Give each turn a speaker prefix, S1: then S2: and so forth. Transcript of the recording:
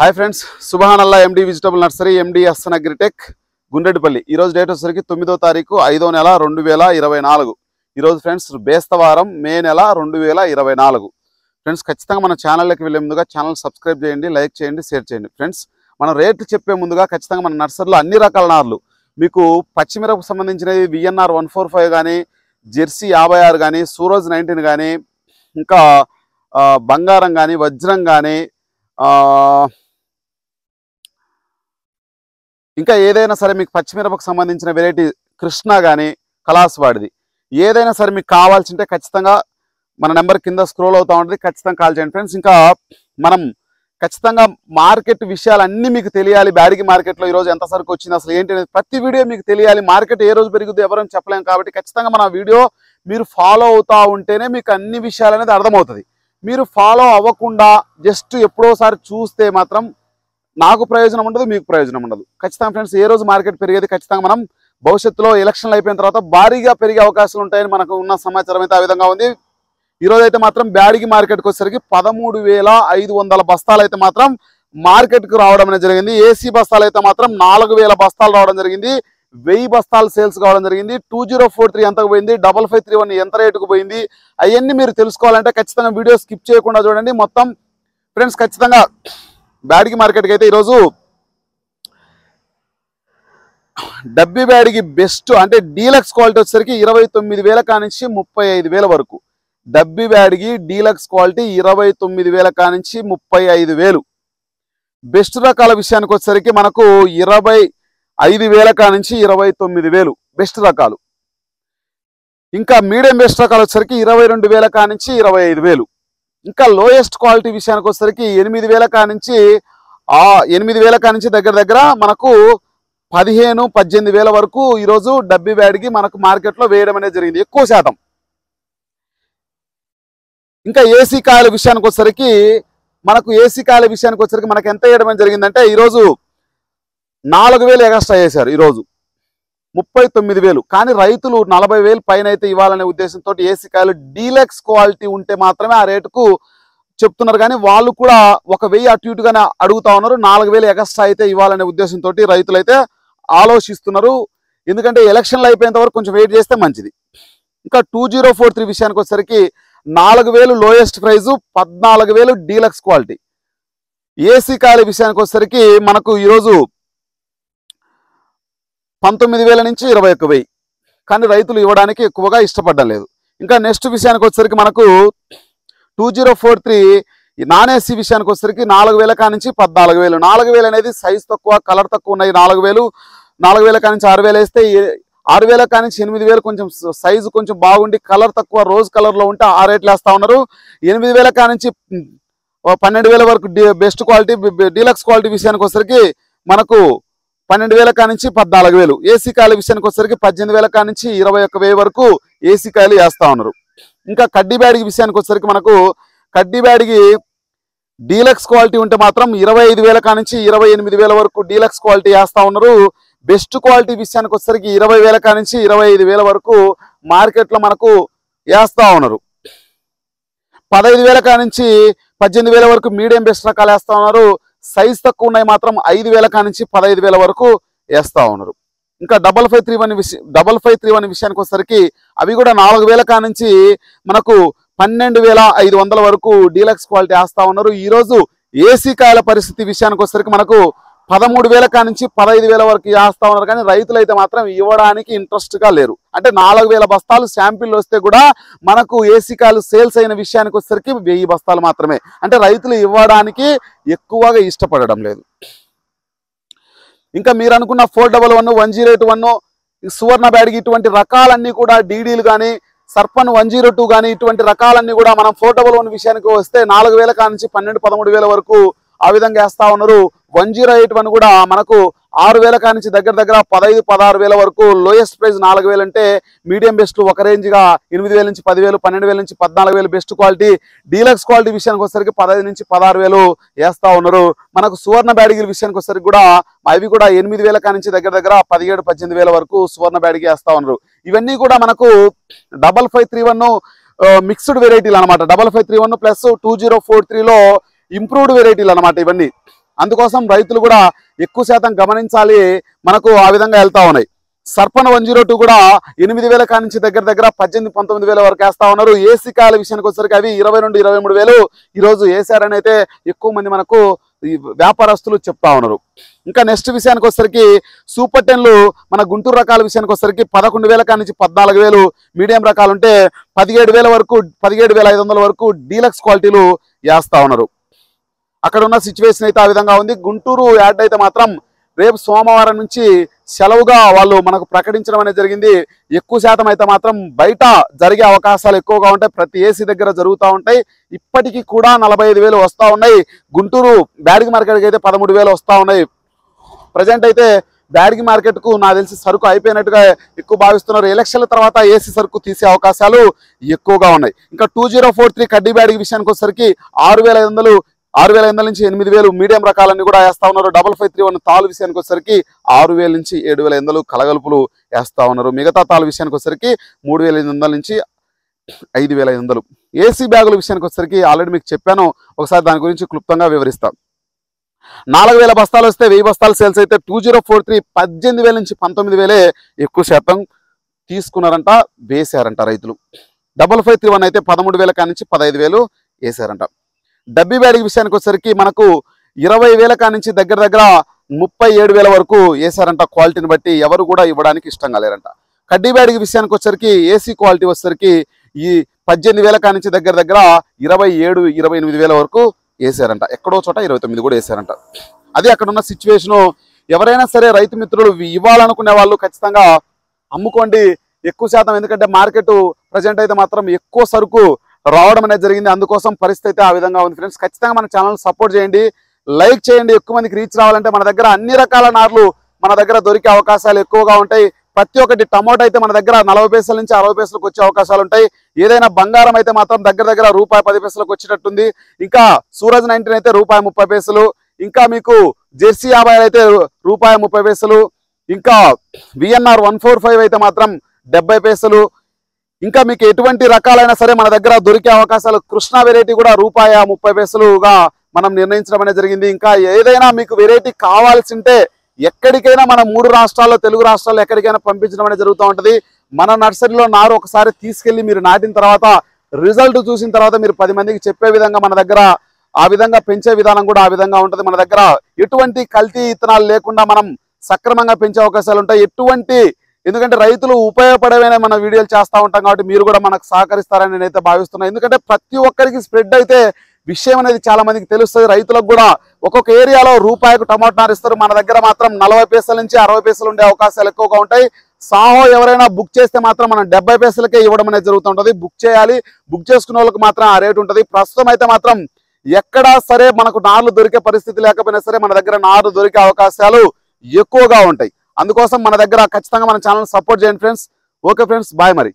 S1: Hi friends, Subhanallah MD vegetable nursery, MD అస్సన్ Agritech, Gundreddipalli. ఈరోజు date వచ్చేసరికి 9వ తారీఖు 5వ నెల 2024. ఈరోజు ఫ్రెండ్స్ బేస్తవారం, మే నెల 2024. ఫ్రెండ్స్ ఖచ్చితంగా మన ఛానల్లోకి వెళ్ళే ముందుగా ఛానల్ సబ్స్క్రైబ్ చేయండి, లైక్ చేయండి, షేర్ చేయండి. ఫ్రెండ్స్ మనం రేట్లు చెప్పే ముందుగా ఖచ్చితంగా మన నర్సరీలో అన్ని రకాల నార్లు మీకు పచ్చిమిరపకు సంబంధించినవి విఎన్ఆర్ 145 కానీ, జెర్సీ 56 కానీ, సూరజ్ 19 కానీ, ఇంకా బంగారం కానీ, వజ్రం కానీ, ఇంకా ఏదైనా సరే మీకు పచ్చిమిరపకు సంబంధించిన వెరైటీ కృష్ణ కానీ, కలాస్ వాడిది ఏదైనా సరే మీకు కావాల్సింటే ఖచ్చితంగా మన నెంబర్ కింద స్క్రోల్ అవుతూ ఉంటుంది, ఖచ్చితంగా కాల్ చేయండి ఫ్రెండ్స్. ఇంకా మనం ఖచ్చితంగా మార్కెట్ విషయాలన్నీ మీకు తెలియాలి. బ్యాడిగి మార్కెట్లో ఈరోజు ఎంత సరుకు వచ్చింది, అసలు ఏంటి అనేది ప్రతి వీడియో మీకు తెలియాలి. మార్కెట్ ఏ రోజు పెరుగుద్ది ఎవరైనా చెప్పలేము, కాబట్టి ఖచ్చితంగా మన వీడియో మీరు ఫాలో అవుతూ ఉంటేనే మీకు అన్ని విషయాలు అనేది అర్థమవుతుంది. మీరు ఫాలో అవ్వకుండా జస్ట్ ఎప్పుడోసారి చూస్తే మాత్రం నాకు ప్రయోజనం ఉండదు, మీకు ప్రయోజనం ఉండదు. ఖచ్చితంగా ఫ్రెండ్స్ ఏ రోజు మార్కెట్ పెరిగేది ఖచ్చితంగా మనం భవిష్యత్తులో ఎలక్షన్లు అయిపోయిన తర్వాత భారీగా పెరిగే అవకాశాలు ఉంటాయని మనకు ఉన్న సమాచారం అయితే ఆ విధంగా ఉంది. ఈరోజు అయితే మాత్రం బ్యాడిగి మార్కెట్కి వచ్చేసరికి 13,500 బస్తాలు అయితే మాత్రం మార్కెట్కి రావడం అనేది జరిగింది. ఏసీ బస్తాలు అయితే మాత్రం 4,000 బస్తాలు రావడం జరిగింది. 1000 బస్తాలు సేల్స్ కావడం జరిగింది. 2043 ఎంతకు పోయింది, 5531 ఎంత రేటుకు పోయింది, అవన్నీ మీరు తెలుసుకోవాలంటే ఖచ్చితంగా వీడియో స్కిప్ చేయకుండా చూడండి మొత్తం. ఫ్రెండ్స్ ఖచ్చితంగా బ్యాడిగి మార్కెట్కి అయితే ఈరోజు డబ్బీ బ్యాడిగి బెస్ట్ అంటే డీలక్స్ క్వాలిటీ వచ్చేసరికి 29,000 కానించి 35,000 వరకు. డబ్బీ బ్యాడిగి డీలక్స్ క్వాలిటీ 29,000 కానించి 35,000. బెస్ట్ రకాల విషయానికి వచ్చేసరికి మనకు 25,000 కానించి 29,000 బెస్ట్ రకాలు. ఇంకా మీడియం బెస్ట్ రకాలు వచ్చేసరికి 22,000 కానించి 25,000. ఇంకా లోయెస్ట్ క్వాలిటీ విషయానికి వచ్చేసరికి 8,000 కానించి 8,000 కానించి దగ్గర దగ్గర మనకు 15,000-18,000 వరకు ఈరోజు డబ్బీ బ్యాడిగి మనకు మార్కెట్లో వేయడం అనేది జరిగింది ఎక్కువ శాతం. ఇంకా ఏసీ కాయల విషయానికి వచ్చేసరికి మనకు ఎంత వేయడం జరిగిందంటే ఈరోజు 4,000 ఎక్స్ట్రా వేశారు. ఈరోజు 39,000. కానీ రైతులు 40,000 పైన అయితే ఇవ్వాలనే ఉద్దేశంతో ఏసీ కాయలు డీలక్స్ క్వాలిటీ ఉంటే మాత్రమే ఆ రేటుకు చెప్తున్నారు. కానీ వాళ్ళు కూడా 1,000 అటు ఇటుగానే అడుగుతా ఉన్నారు. 4,000 ఎక్స్ట్రా అయితే ఇవ్వాలనే ఉద్దేశంతో రైతులు అయితే ఆలోచిస్తున్నారు. ఎందుకంటే ఎలక్షన్లు అయిపోయేంత వరకు కొంచెం వెయిట్ చేస్తే మంచిది. ఇంకా 2043 విషయానికి వచ్చేసరికి 4,000 lowest price, 14,000 deluxe quality. AC కాయల విషయానికి వచ్చేసరికి మనకు ఈరోజు 19,000 నుంచి 21,000. కానీ రైతులు ఇవ్వడానికి ఎక్కువగా ఇష్టపడడం లేదు. ఇంకా నెక్స్ట్ విషయానికి వచ్చేసరికి మనకు 2043 నాన్ ఏసీ విషయానికి వచ్చేసరికి 4,000 కానించి 14,000. 4,000 అనేది సైజ్ తక్కువ, కలర్ తక్కువ ఉన్నాయి. 4,000 కానించి 6,000 వేస్తే 6,000 కానించి 8,000 కొంచెం సైజు కొంచెం బాగుండి కలర్ తక్కువ రోజ్ కలర్లో ఉంటే ఆ రేట్లు వేస్తూ ఉన్నారు. 8,000 కానించి 12,000 వరకు బెస్ట్ క్వాలిటీ. డీలక్స్ క్వాలిటీ విషయానికి వచ్చేసరికి మనకు 12,000 కానించి 14,000. ఏసీ కాయల విషయానికి వచ్చేసరికి 18,000 కానించి 21,000 వరకు ఏసీ కాయలు వేస్తూ ఉన్నారు. ఇంకా కడ్డీ బ్యాడిగి విషయానికి వచ్చేసరికి మనకు కడ్డీ బ్యాడిగి డీలక్స్ క్వాలిటీ ఉంటే మాత్రం 25,000 కానించి 28,000 వరకు డీలక్స్ క్వాలిటీ వేస్తూ ఉన్నారు. బెస్ట్ క్వాలిటీ విషయానికి వచ్చేసరికి 20,000 కానించి 25,000 వరకు మార్కెట్లో మనకు వేస్తూ ఉన్నారు. 15,000 కానించి 18,000 వరకు మీడియం బెస్ట్ రకాలు వేస్తూ ఉన్నారు. సైజ్ తక్కువ ఉన్నాయి మాత్రం 5,000 కానించి 15,000 వరకు వేస్తూ ఉన్నారు. ఇంకా 5531 విషయానికి వచ్చేసరికి అవి కూడా 4,000 కానించి మనకు 12,500 వరకు డీలక్స్ క్వాలిటీ వేస్తూ ఉన్నారు. ఈరోజు ఏసీ కాయల పరిస్థితి విషయానికి వచ్చేసరికి మనకు 13,000 కానించి 15,000 వరకు వేస్తూ ఉన్నారు. కానీ రైతులు అయితే మాత్రం ఇవ్వడానికి ఇంట్రెస్ట్గా లేరు. అంటే 4,000 బస్తాలు శాంపిల్ వస్తే కూడా మనకు ఏసీ కాయలు సేల్స్ అయిన విషయానికి వచ్చేసరికి 1000 బస్తాలు మాత్రమే. అంటే రైతులు ఇవ్వడానికి ఎక్కువగా ఇష్టపడడం లేదు. ఇంకా మీరు అనుకున్న 411, 108, సువర్ణ బ్యాడిగి ఇటువంటి రకాలన్నీ కూడా డీడీలు కానీ, సర్పన్ 102 కానీ ఇటువంటి రకాలన్నీ కూడా మనం 411 విషయానికి వస్తే 4,000 కానించి 12,000-13,000 వరకు ఆ విధంగా వేస్తూ ఉన్నారు. 108 కూడా మనకు 6,000 కానించి దగ్గర దగ్గర 15,000-16,000 వరకు. లోయెస్ట్ ప్రైస్ 4,000 అంటే మీడియం బెస్ట్ ఒక రేంజ్గా 8,000 నుంచి 10,000, 12,000 నుంచి 14,000 బెస్ట్ క్వాలిటీ. డీలక్స్ క్వాలిటీ విషయానికి వచ్చేసరికి 15,000 నుంచి 16,000 వేస్తూ ఉన్నారు. మనకు సువర్ణ బ్యాడిగిల విషయానికి వచ్చేసరికి కూడా అవి కూడా 8,000 కానించి దగ్గర దగ్గర 17,000-18,000 వరకు సువర్ణ బ్యాడిగి వేస్తూ ఉన్నారు. ఇవన్నీ కూడా మనకు 5531 మిక్స్డ్ వెరైటీలు అనమాట. 5531 ప్లస్ 2043లో ఇంప్రూవ్డ్ వెరైటీలు అనమాట ఇవన్నీ. అందుకోసం రైతులు కూడా ఎక్కువ శాతం గమనించాలి, మనకు ఆ విధంగా వెళ్తా ఉన్నాయి. సర్పణ 102 కూడా 8,000 కానించి దగ్గర 18,000-19,000 వరకు వేస్తా ఉన్నారు. ఏసీ కాయల విషయానికి వచ్చేసరికి అవి 22,000-23,000 ఈరోజు వేసారని అయితే ఎక్కువ మంది మనకు ఈ వ్యాపారస్తులు చెప్తా ఉన్నారు. ఇంకా నెక్స్ట్ విషయానికి వచ్చేసరికి సూపర్ 10లు మన గుంటూరు రకాల విషయానికి వచ్చేసరికి 11,000 కానించి 14,000, మీడియం రకాలు ఉంటే 17,000 వరకు 17,500 వరకు డీలక్స్ క్వాలిటీలు వేస్తా ఉన్నారు. అక్కడ ఉన్న సిచ్యువేషన్ అయితే ఆ విధంగా ఉంది. గుంటూరు యార్డ్ అయితే మాత్రం రేపు సోమవారం నుంచి సెలవుగా వాళ్ళు మనకు ప్రకటించడం అనేది జరిగింది. ఎక్కువ శాతం అయితే మాత్రం బయట జరిగే అవకాశాలు ఎక్కువగా ఉంటాయి. ప్రతి ఏసీ దగ్గర జరుగుతూ ఉంటాయి. ఇప్పటికీ కూడా 45,000 వస్తూ ఉన్నాయి. గుంటూరు బ్యాడ్గి మార్కెట్కి అయితే 13,000 వస్తూ ఉన్నాయి. ప్రజెంట్ అయితే బ్యాడ్గి మార్కెట్కు నాకు తెలిసి సరుకు అయిపోయినట్టుగా ఎక్కువ భావిస్తున్నారు. ఎలక్షన్ల తర్వాత ఏసీ సరుకు తీసే అవకాశాలు ఎక్కువగా ఉన్నాయి. ఇంకా 2043 కడ్డీ బ్యాడ్గి విషయానికి వచ్చేసరికి 6,500 నుంచి 8,000 మీడియం రకాలన్నీ కూడా వేస్తా ఉన్నారు. 5531 తాలు విషయానికి వచ్చేసరికి 6,000 నుంచి 7,500 కలగలుపులు వేస్తా ఉన్నారు. మిగతా తాలు విషయానికి వచ్చేసరికి 3,500 నుంచి 5,500. ఏసీ బ్యాగుల విషయానికి వచ్చేసరికి ఆల్రెడీ మీకు చెప్పాను, ఒకసారి దాని గురించి క్లుప్తంగా వివరిస్తాం. 4,000 బస్తాలు వస్తే 1000 బస్తాలు సేల్స్ అయితే 2043 18,000 నుంచి 19,000 ఎక్కువ శాతం తీసుకున్నారంట, వేసారంట రైతులు. 5531 అయితే 13,000 కానించి 15,000 వేసారంట. డబ్బీ బ్యాడ్గి విషయానికి వచ్చేసరికి మనకు 20,000 కానించి దగ్గర 37,000 వరకు వేసారంట. క్వాలిటీని బట్టి ఎవరు కూడా ఇవ్వడానికి ఇష్టంగా లేరంట. కడ్డీ బ్యాడ్గి విషయానికి వచ్చేసరికి ఏసీ క్వాలిటీ వచ్చేసరికి ఈ 18,000 కానించి దగ్గర 27,000-28,000 వరకు వేసారంట. ఎక్కడో చోట 29 కూడా వేసారంట. అది అక్కడ ఉన్న సిచ్యువేషను. ఎవరైనా సరే రైతు మిత్రులు ఇవ్వాలనుకునే వాళ్ళు ఖచ్చితంగా అమ్ముకోండి ఎక్కువ శాతం. ఎందుకంటే మార్కెట్ ప్రజెంట్ అయితే మాత్రం ఎక్కువ సరుకు రావడం అనేది జరిగింది. అందుకోసం పరిస్థితి అయితే ఆ విధంగా ఉంది. ఫ్రెండ్స్, ఖచ్చితంగా మన ఛానల్ సపోర్ట్ చేయండి, లైక్ చేయండి. ఎక్కువ మందికి రీచ్ రావాలంటే మన దగ్గర అన్ని రకాల నార్లు మన దగ్గర దొరికే అవకాశాలు ఎక్కువగా ఉంటాయి. ప్రతి ఒక్కటి టమోటా అయితే మన దగ్గర 40 పైసల నుంచి 60 పైసలకు వచ్చే అవకాశాలు ఉంటాయి. ఏదైనా బంగారం అయితే మాత్రం దగ్గర ₹1.10 వచ్చేటట్టుంది. ఇంకా సూరజ్ 19 అయితే ₹1.30. ఇంకా మీకు జెర్సీ 50 అయితే ₹1.30. ఇంకా VNR 145 అయితే మాత్రం 70 పైసలు. ఇంకా మీకు ఎటువంటి రకాలైనా సరే మన దగ్గర దొరికే అవకాశాలు. కృష్ణ వెరైటీ కూడా ₹1.30గా మనం నిర్ణయించడం అనేది జరిగింది. ఇంకా ఏదైనా మీకు వెరైటీ కావాల్సి ఉంటే ఎక్కడికైనా మన 3 రాష్ట్రాల్లో, తెలుగు రాష్ట్రాల్లో ఎక్కడికైనా పంపించడం అనేది జరుగుతూ ఉంటుంది. మన నర్సరీలో నారు ఒకసారి తీసుకెళ్లి మీరు నాటిన తర్వాత రిజల్ట్ చూసిన తర్వాత మీరు 10 మందికి చెప్పే విధంగా మన దగ్గర ఆ విధంగా పెంచే విధానం కూడా ఆ విధంగా ఉంటుంది. మన దగ్గర ఎటువంటి కల్తీ ఇత్తనాలు లేకుండా మనం సక్రమంగా పెంచే అవకాశాలు ఉంటాయి. ఎందుకంటే రైతులు ఉపయోగపడేవైనా మన వీడియోలు చేస్తూ ఉంటాం కాబట్టి మీరు కూడా మనకు సహకరిస్తారని నేనైతే భావిస్తున్నాను. ఎందుకంటే ప్రతి ఒక్కరికి స్ప్రెడ్ అయితే విషయం అనేది చాలా మందికి తెలుస్తుంది. రైతులకు కూడా ఒక్కొక్క ఏరియాలో ₹1కు టమాటా నారు ఇస్తారు. మన దగ్గర మాత్రం 40 పైసల నుంచి 60 పైసలు ఉండే అవకాశాలు ఎక్కువగా ఉంటాయి. సాహో ఎవరైనా బుక్ చేస్తే మాత్రం మనం 70 పైసలకే ఇవ్వడం అనేది జరుగుతుంటుంది. బుక్ చేయాలి. బుక్ చేసుకునే వాళ్ళకి మాత్రం ఆ రేటు ఉంటుంది. ప్రస్తుతం అయితే మాత్రం ఎక్కడా సరే మనకు నార్లు దొరికే పరిస్థితి లేకపోయినా సరే మన దగ్గర నార్లు దొరికే అవకాశాలు ఎక్కువగా ఉంటాయి. అందుకోసం మన దగ్గర ఖచ్చితంగా మన ఛానల్ సపోర్ట్ చేయండి ఫ్రెండ్స్. ఓకే ఫ్రెండ్స్, బాయ్ మరి.